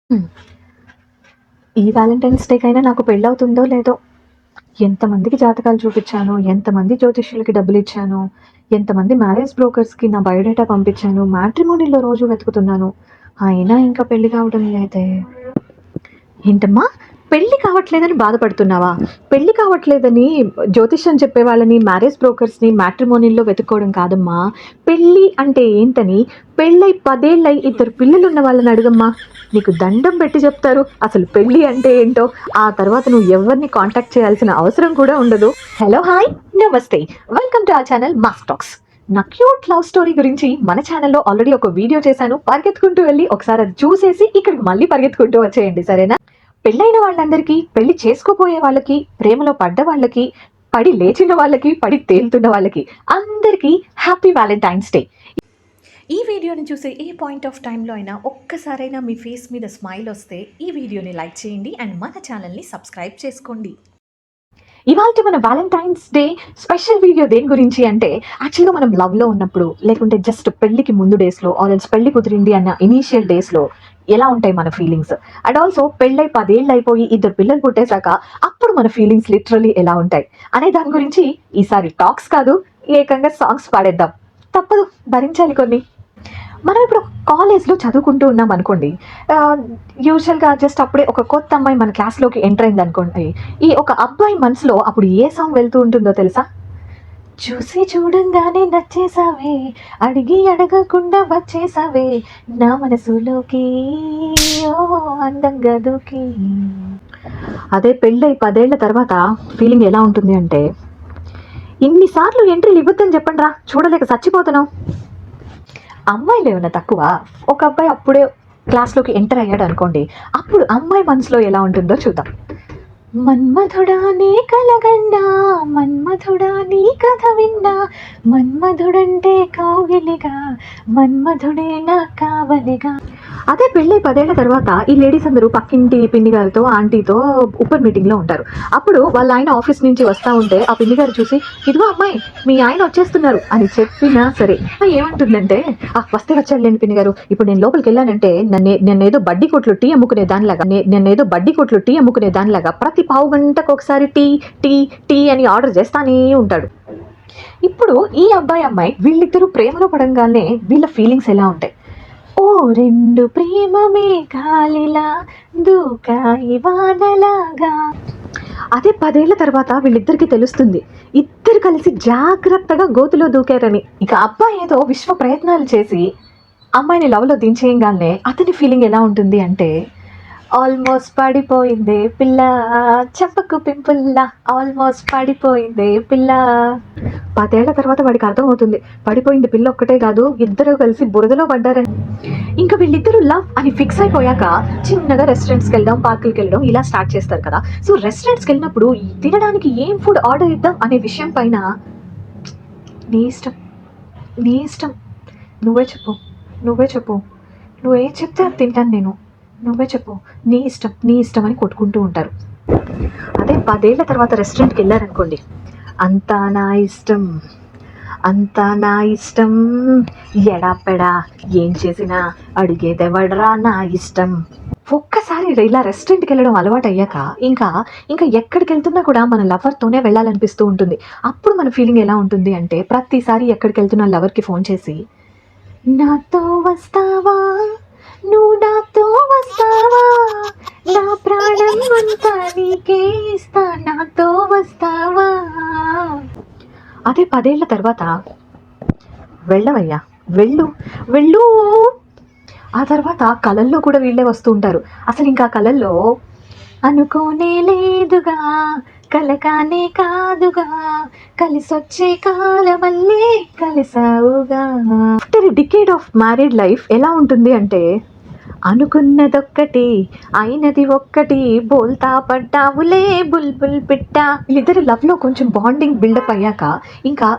హ్మ్. ఈ వాలంటైన్స్ డేకైనా నాకు పెళ్ళవుతుందో లేదో! ఎంతమందికి జాతకాలు చూపిచ్చానో, ఎంతమంది జ్యోతిష్యులకి డబ్బులిచ్చానో, ఎంతమంది మ్యారేజ్ బ్రోకర్స్‌కి నా బయోడేటా పంపించానో, మ్యాట్రిమోనీలో రోజు వెతుకుతున్నాను. అయినా ఇంకా పెళ్లి కావడం లేదే! ఏంటమ్మా? పెళ్లి కావట్లేదని బాధపడుతున్నావా? పెళ్లి కావట్లేదని జ్యోతిష్యం చెప్పేవాళ్ళని, మ్యారేజ్ బ్రోకర్స్‌ని, మ్యాట్రిమోనీల్లో వెతుక్కోవడం కాదమ్మా. పెళ్లి అంటే ఏంటని పెళ్లై 10 ఏళ్లయి ఇద్దరు పిల్లలున్న వాళ్ళని అడుగమ్మా. నీకు దండం పెట్టి చెప్తారు. అసలు పెళ్లి అంటే ఏంటో. ఆ తర్వాత నువ్వు ఎవరిని కాంటాక్ట్ చేయాల్సిన అవసరం కూడా ఉండదు. హలో! హాయ్! నమస్తే! Welcome to our channel MOS talks. నా క్యూట్ లవ్ స్టోరీ గురించి మన ఛానల్‌లో ఆల్రెడీ ఒక వీడియో చేశాను. పరిగెత్తుకుంటూ వెళ్లి ఒకసారి అది చూసేసి ఇక్కడికి మళ్ళీ పరిగెత్తుకుంటూ వచ్చేయండి. సరేనా? పెళ్ళైన వాళ్ళందరికీ, పెళ్లి చేసుకోబోయే వాళ్ళకి, ప్రేమలో పడ్డ వాళ్ళకి, పడి లేచిన వాళ్ళకి, పడి తేలుతున్న వాళ్ళకి అందరికీ హ్యాపీ వాలంటైన్స్ డే. ఈ వీడియోని చూసే ఏ పాయింట్ ఆఫ్ టైంలో అయినా ఒక్కసారైనా మీ ఫేస్ మీద స్మైల్ వస్తే ఈ వీడియోని లైక్ చేయండి అండ్ మన ఛానల్ని సబ్స్క్రైబ్ చేసుకోండి. ఇవాల్టి మన వాలంటైన్స్ డే స్పెషల్ వీడియో దేని గురించి అంటే, యాక్చువల్‌గా మనం లవ్‌లో ఉన్నప్పుడు, లేకుంటే జస్ట్ పెళ్ళికి ముందు డేస్‌లో ఆర్ ఎల్స్ పెళ్లి కుదిరింది అన్న ఇనీషియల్ డేస్‌లో ఎలా ఉంటాయి మన ఫీలింగ్స్? అండ్ ఆల్సో పెళ్ళై 10 ఏళ్ళు అయిపోయి ఇద్దరు పిల్లలు పుట్టేసాక అప్పుడు మన ఫీలింగ్స్ లిటరల్లీ ఎలా ఉంటాయి? అనే దాని గురించి ఈసారి టాక్స్ కాదు, ఏకంగా సాంగ్స్ పాడేద్దాం. తప్పదు, భరించాలి కొన్ని. మనం ఇప్పుడు కాలేజ్‌లో చదువుకుంటూ ఉన్నాం అనుకోండి. యూజువల్‌గా జస్ట్ అప్పుడే ఒక కొత్త అమ్మాయి మన క్లాస్‌లోకి ఎంటర్ అయిందనుకోండి. ఈ ఒక అబ్బాయి మనసులో అప్పుడు ఏ సాంగ్ వెళ్తూ ఉంటుందో తెలుసా? చూసి చూడంగానే నచ్చేసావే, అడిగి అడగకుండా వచ్చేసావే, నా మనసులోకి ఓ అందంగా దూకి. అదే పెళ్ళై 10 ఏళ్ల తర్వాత ఫీలింగ్ ఎలా ఉంటుంది అంటే, ఇన్ని సార్లు ఎంట్రీలు ఇవ్వొద్దని చెప్పండ్రా, చూడలేక చచ్చిపోతున్నాం. అమ్మాయిలు ఏమన్నా తక్కువ? ఒక అబ్బాయి అప్పుడే క్లాస్‌లోకి ఎంటర్ అయ్యాడు అనుకోండి. అప్పుడు అమ్మాయి మనసులో ఎలా ఉంటుందో చూద్దాం. మన్మధుడా నీ కలగన్నా, మన్మధుడా నీ కథ విన్నా, మన్మధుడంటే కౌగిలిగా, మన్మధుడే నా కావలిగా. అదే పెళ్ళై 10 ఏళ్ల తర్వాత ఈ లేడీస్ అందరూ పక్కింటి పిన్ని గారితో, ఆంటీతో ఉప్పర్ మీటింగ్‌లో ఉంటారు. అప్పుడు వాళ్ళ ఆయన ఆఫీస్ నుంచి వస్తా ఉంటే ఆ పిన్ని గారు చూసి, "ఇదిగో అమ్మాయి, మీ ఆయన వచ్చేస్తున్నారు" అని చెప్పినా సరే, ఏమంటుందంటే, వస్తే వచ్చాడులెండి పిన్ని గారు. ఇప్పుడు నేను లోపలికెళ్ళానంటే నన్నేదో బడ్డీ కొట్లో టీ అమ్ముకునే దానిలాగా నన్నేదో బడ్డీ కొట్లో టీ అమ్ముకునే దానిలాగా ప్రతి పావు గంటకొకసారి టీ, టీ, టీ అని ఆర్డర్ చేస్తానే ఉంటాడు. ఇప్పుడు ఈ అబ్బాయి, అమ్మాయి వీళ్ళిద్దరూ ప్రేమలో పడంగానే వీళ్ళ ఫీలింగ్స్ ఎలా ఉంటాయి? ఓ రెండు ప్రేమ మేఘాలిలా దూకాయి వానలాగా. అదే 10 ఏళ్ల తర్వాత వీళ్ళిద్దరికీ తెలుస్తుంది. ఇద్దరు కలిసి జాగ్రత్తగా గోతిలో దూకారని. ఇక అబ్బాయి ఏదో విశ్వ ప్రయత్నాలు చేసి అమ్మాయిని లవ్‌లో దించేయంగాల్నే అతని ఫీలింగ్ ఎలా ఉంటుంది అంటే, ఆల్మోస్ట్ పడిపోయిందే పిల్ల, చెంపకు పింపుల్లా ఆల్మోస్ట్ పడిపోయిందే పిల్ల. 10 ఏళ్ల తర్వాత వాడికి అర్థమవుతుంది. పడిపోయింది పిల్ల ఒక్కటే కాదు, ఇద్దరు కలిసి బురదలో పడ్డారని. ఇంక వీళ్ళిద్దరూ లవ్ అని ఫిక్స్ అయిపోయాక చిన్నగా రెస్టారెంట్స్‌కెళ్దాం, పార్కులకెళ్ళడం ఇలా స్టార్ట్ చేస్తారు కదా! సో, రెస్టారెంట్స్‌కెళ్ళినప్పుడు తినడానికి ఏం ఫుడ్ ఆర్డర్ ఇద్దాం అనే విషయం పైన నీ ఇష్టం, నీ ఇష్టం. నువ్వే చెప్పు, నువ్వే చెప్పు. నువ్వేం చెప్తే అది తింటాను నేను. నువ్వే చెప్పు. నీ ఇష్టం, నీ ఇష్టం అని కొట్టుకుంటూ ఉంటారు. అదే 10 ఏళ్ల తర్వాత రెస్టారెంట్‌కెళ్లారనుకోండి. అంతా నా ఇష్టం, అంతా నా ఇష్టం, ఎడాపెడా ఏం చేసినా అడిగేదెవడ్రా నా ఇష్టం. ఒక్కసారి ఇలా రెస్టారెంట్‌కెళ్ళడం అలవాటయ్యాక ఇంకా ఎక్కడికెళ్తున్నా కూడా మన లవర్‌తోనే వెళ్ళాలనిపిస్తూ ఉంటుంది. అప్పుడు మన ఫీలింగ్ ఎలా ఉంటుంది అంటే, ప్రతిసారి ఎక్కడికెళ్తున్నా లవర్‌కి ఫోన్ చేసి, నాతో వస్తావా, నువ్వు నాతో వస్తావా, నా ప్రాణం అంతా నీకే ఇస్తా, నాతో వస్తావా. అదే 10 ఏళ్ల తర్వాత వెళ్ళవయ్యా, వెళ్ళు, వెళ్ళు. ఆ తర్వాత కలల్లో కూడా వీళ్ళే వస్తూ ఉంటారు. అసలింకా కలల్లో అనుకోనే లేదుగా, కలకానే కాదుగా, కలిసొచ్చే కాలమల్లే కలిసావుగా. After a decade of married life ఎలా ఉంటుంది అంటే, అనుకున్నదొక్కటి అయినది ఒక్కటి, బోల్తా పడ్డావులే బుల్బుల్ పిట్ట. వీళ్ళిద్దరు లవ్‌లో కొంచెం బాండింగ్ బిల్డప్ అయ్యాక ఇంకా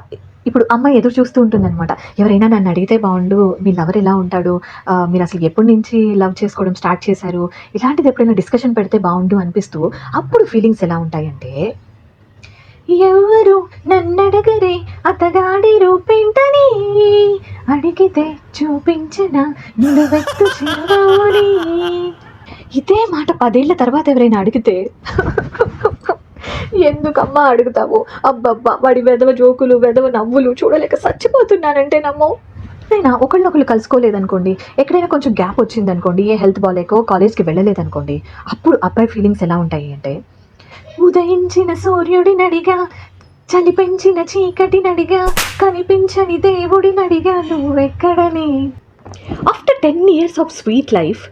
ఇప్పుడు అమ్మాయి ఎదురు చూస్తూ ఉంటుందనమాట. ఎవరైనా నన్ను అడిగితే బావుండు, మీ లవర్ ఎలా ఉంటాడు? మీరసలు ఎప్పటి నుంచి లవ్ చేసుకోవడం స్టార్ట్ చేశారు? ఇలాంటిది ఎప్పుడైనా డిస్కషన్ పెడితే బావుండు అనిపిస్తూ అప్పుడు ఫీలింగ్స్ ఎలా ఉంటాయంటే, ఎవరు నన్నడగరే అతగాడి రూపేంటని, అడిగితే చూపించిన నిలువెత్తు చిరునవ్వుని. ఇదే మాట 10 ఏళ్ల తర్వాత ఎవరైనా అడిగితే ఎందుకమ్మా అడుగుతావు, అబ్బబ్బా వాడి వెధవ జోకులు వెధవ నవ్వులు చూడలేక చచ్చిపోతున్నానంటే నమ్మవు. అయినా ఒకళ్ళనొకళ్ళు కలుసుకోలేదనుకోండి, ఎక్కడైనా కొంచెం గ్యాప్ వచ్చిందనుకోండి, ఏ హెల్త్ బాగాలేకో కాలేజ్కి వెళ్ళలేదనుకోండి, అప్పుడు అబ్బాయి ఫీలింగ్స్ ఎలా ఉంటాయి అంటే, ఉదయించిన సూర్యుడినడిగా, చలి పెంచిన చీకటినడిగా, కనిపించని దేవుడినడిగా నువ్వెక్కడని. After 10 years of sweet life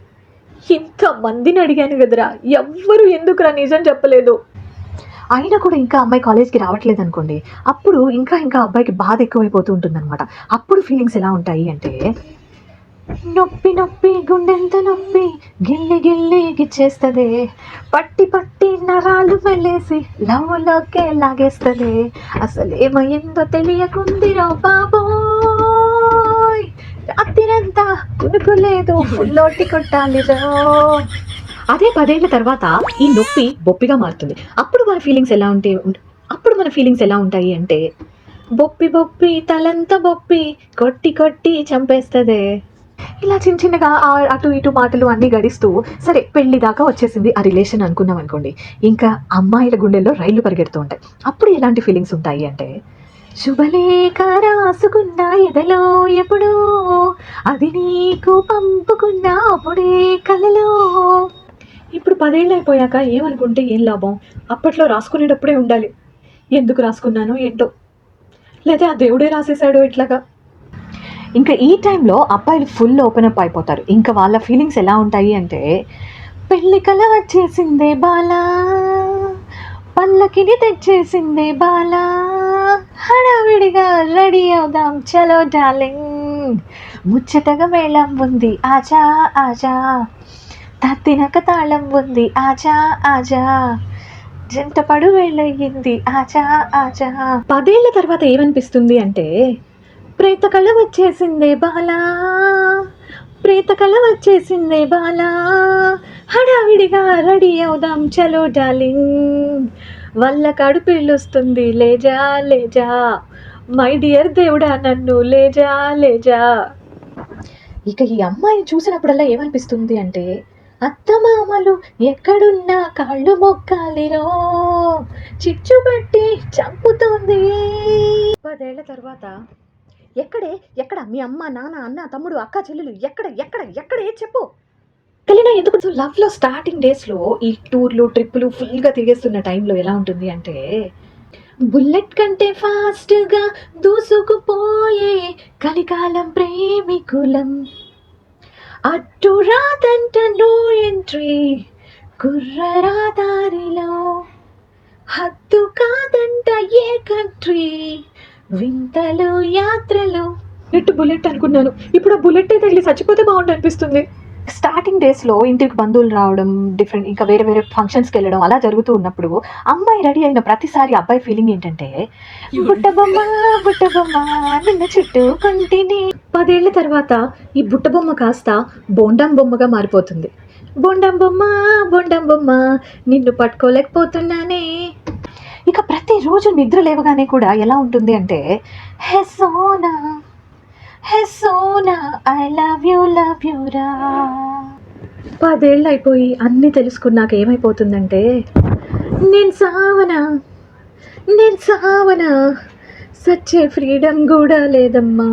ఇంతమందిని అడిగాను కదరా, ఎవ్వరు ఎందుకురా నిజం చెప్పలేదు. అయినా కూడా ఇంకా అమ్మాయి కాలేజ్కి రావట్లేదు అనుకోండి, అప్పుడు ఇంకా ఇంకా అబ్బాయికి బాధ ఎక్కువైపోతూ ఉంటుందన్నమాట. అప్పుడు ఫీలింగ్స్ ఎలా ఉంటాయి అంటే, నొప్పి నొప్పి గుండెంత నొప్పి గిల్లి గిల్లి గిచ్చేస్తుంది, పట్టి పట్టి నరాలు వెళ్ళేసి లవ్లోకే లాగేస్తుంది, అసలేమైందో తెలియకుందిరో బాబోయ్, రాత్రిరంతా కునుకులేదు ఫుల్లోటి కొట్టాలిరో. అదే 10 ఏళ్ల తర్వాత ఈ నొప్పి బొప్పిగా మారుతుంది. అప్పుడు మన ఫీలింగ్స్ ఎలా ఉంటాయి అంటే, బొప్పి బొప్పి తలంతా బొప్పి కొట్టి కొట్టి చంపేస్తుంది. ఇలా చిన్న చిన్నగా అటు ఇటు మాటలు అన్నీ గడిస్తూ సరే పెళ్లి దాకా వచ్చేసింది ఆ రిలేషన్ అనుకున్నాం అనుకోండి, ఇంకా అమ్మాయిల గుండెల్లో రైళ్లు పరిగెడుతూ ఉంటాయి. అప్పుడు ఎలాంటి ఫీలింగ్స్ ఉంటాయి అంటే, శుభలేఖ రాసుకున్న ఎదలో ఎప్పుడో, అది నీకు పంపుకున్నా అప్పుడే కలలో. ఇప్పుడు 10 ఏళ్ళు అయిపోయాక ఏమనుకుంటే ఏం లాభం, అప్పట్లో రాసుకునేటప్పుడే ఉండాలి. ఎందుకు రాసుకున్నానో ఏంటో, లేదా ఆ దేవుడే రాసేసాడో ఇట్లాగా. ఇంకా ఈ టైంలో అబ్బాయిలు ఫుల్ ఓపెన్ అప్ అయిపోతారు. ఇంకా వాళ్ళ ఫీలింగ్స్ ఎలా ఉంటాయి అంటే, పెళ్లి కల వచ్చేసిందే బాలా, పల్లకిని తెచ్చేసిందే బాలా, హడావిడిగా రెడీ అవుదాం చలో డార్లింగ్, ముచ్చటగా మేళం ఉంది ఆజా ఆజా, తత్తినక తాళం ఉంది ఆజా ఆజా, జంట పడు వేళయింది ఆజా ఆజా. 10 ఏళ్ల తర్వాత ఏమనిపిస్తుంది అంటే, ప్రేత కళ వచ్చేసిందే బాలా, ప్రేత కళ వచ్చేసిందే బాలా, హడావిడిగా రెడీ అవుదాం చలో డార్లింగ్, వల్ల కాడు పిల్లొస్తుంది లేజా లేజా, మై డియర్ దేవుడా నన్ను లేజా లేజా. ఇక ఈ అమ్మాయిని చూసినప్పుడల్లా ఏమనిపిస్తుంది అంటే, అత్తమామలు ఎక్కడున్నా కాళ్ళు మొక్కాలిరో, చిచ్చు పట్టి చంపుతోంది. 10 ఏళ్ల తర్వాత ఎక్కడ మీ అమ్మ నాన్న అన్న తమ్ముడు అక్క చెల్లెలు ఎక్కడ ఎక్కడ ఎక్కడ ఏ చెప్పు. కలినా ఎందుకు లవ్లో స్టార్టింగ్ డేస్లో ఈ టూర్లు ట్రిప్పులు ఫుల్గా తిరిగేస్తున్న టైంలో ఎలా ఉంటుంది అంటే, బుల్లెట్ కంటే ఫాస్ట్గా దూసుకుపోయే కలికాలం ప్రేమికులం, అడ్డు రాదంట నో ఎంట్రీ కుర్రరా దారిలో, హద్దు కాదంట ఏ కంట్రీ వింతలు యాత్రలు. బుల్లెట్ అనుకున్నాను, ఇప్పుడు ఆ బుల్లెట్ తగిలి చచ్చిపోతే బాగుండు అనిపిస్తుంది. స్టార్టింగ్ డేస్లో ఇంటికి బంధువులు రావడం, డిఫరెంట్ ఇంకా వేరే వేరే ఫంక్షన్స్కి వెళ్ళడం అలా జరుగుతూ ఉన్నప్పుడు అమ్మాయి రెడీ అయిన ప్రతిసారి అబ్బాయి ఫీలింగ్ ఏంటంటే, బుట్టబొమ్మ బుట్టబొమ్మ నిన్ను చుట్టుకుంటేనే. 10 ఏళ్ల తర్వాత ఈ బుట్టబొమ్మ కాస్త బోండం బొమ్మగా మారిపోతుంది. బొండం బొమ్మ నిన్ను పట్టుకోలేకపోతున్నానే. ఇక ప్రతిరోజు నిద్ర లేవగానే కూడా ఎలా ఉంటుంది అంటే, హే సోనా హే సోనా ఐ లవ్ యూ రా. 10 ఏళ్ళు అయిపోయి అన్నీ తెలుసుకున్నాక ఏమైపోతుందంటే, నేను సావనా సచ్చే ఫ్రీడమ్ కూడా లేదమ్మా.